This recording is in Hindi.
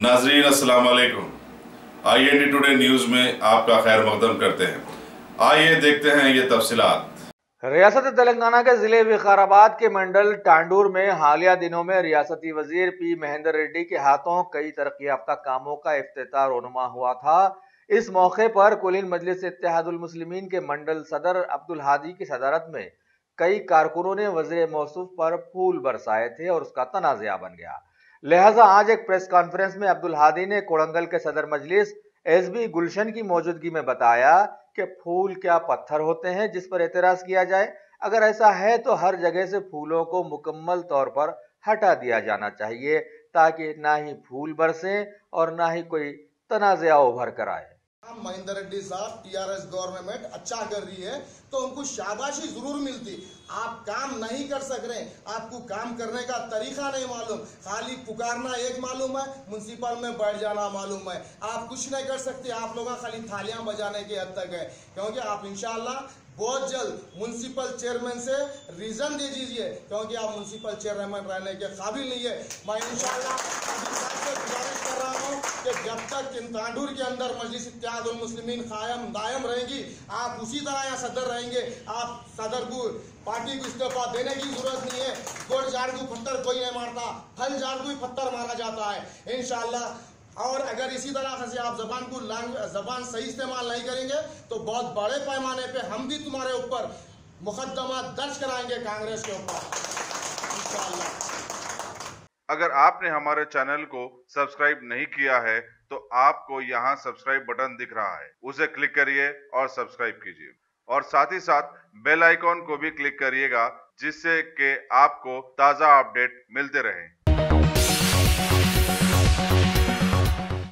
नाजरीन अस्सलाम वालेकुम। IND टुडे न्यूज़ में आपका खैर मकदम करते हैं। आइए देखते हैं ये तफसीलात। रियासत तेलंगाना के जिले विकाराबाद के मंडल टांडूर में हालिया दिनों में रियासती वजीर पी महेंद्र रेड्डी के हाथों कई तरक्की याफ्ता कामों का इफ्तिताह रोनुमा हुआ था। इस मौके पर कुलीन मजलिस इत्तेहादुल मुस्लिमीन के मंडल सदर अब्दुल हादी की सदारत में कई कारकुनों ने वजीर मौसूफ पर फूल बरसाए थे और उसका तनाज़ा बन गया। लिहाजा आज एक प्रेस कॉन्फ्रेंस में अब्दुल हादी ने कोड़ंगल के सदर मजलिस SB गुलशन की मौजूदगी में बताया कि फूल क्या पत्थर होते हैं जिस पर एतराज किया जाए। अगर ऐसा है तो हर जगह से फूलों को मुकम्मल तौर पर हटा दिया जाना चाहिए ताकि ना ही फूल बरसें और ना ही कोई तनाज़ा उभर कर आए। महेंद्र रेड्डी साहब TRS गवर्नमेंट अच्छा कर रही है तो उनको शाबाशी जरूर मिलती। आप काम नहीं कर सक रहे, आपको काम करने का तरीका नहीं मालूम, खाली पुकारना एक मालूम है, म्युनिसिपल में बैठ जाना मालूम है, आप कुछ नहीं कर सकते। आप लोग खाली थालियां बजाने की हद तक है, क्योंकि आप इंशाल्लाह बहुत जल्द म्युनिसिपल चेयरमैन से रीजन दे दीजिए, क्योंकि आप म्युनिसिपल चेयरमैन रहने के काबिल नहीं है। मैं इंशाल्लाह गुजारिश कर रहा हूँ कि जब तक टांडूर के अंदर मजलिस इत्तेहादुल मुस्लिमीन कायम दायम रहेगी, आप उसी तरह यहाँ सदर रहेंगे। आप सदर को पार्टी को इस्तीफा देने की जरूरत नहीं है। गोड़ झाड़ को पत्थर कोई नहीं मारता, फल झाड़ को ही पत्थर मारा जाता है इंशाल्लाह। और अगर इसी तरह से आप जबान सही इस्तेमाल नहीं करेंगे तो बहुत बड़े पैमाने पे हम भी तुम्हारे ऊपर मुकदमा दर्ज कराएंगे कांग्रेस के ऊपर इंशाअल्लाह। अगर आपने हमारे चैनल को सब्सक्राइब नहीं किया है तो आपको यहाँ सब्सक्राइब बटन दिख रहा है, उसे क्लिक करिए और सब्सक्राइब कीजिए और साथ ही साथ बेल आइकॉन को भी क्लिक करिएगा, जिससे कि आपको ताज़ा अपडेट मिलते रहें।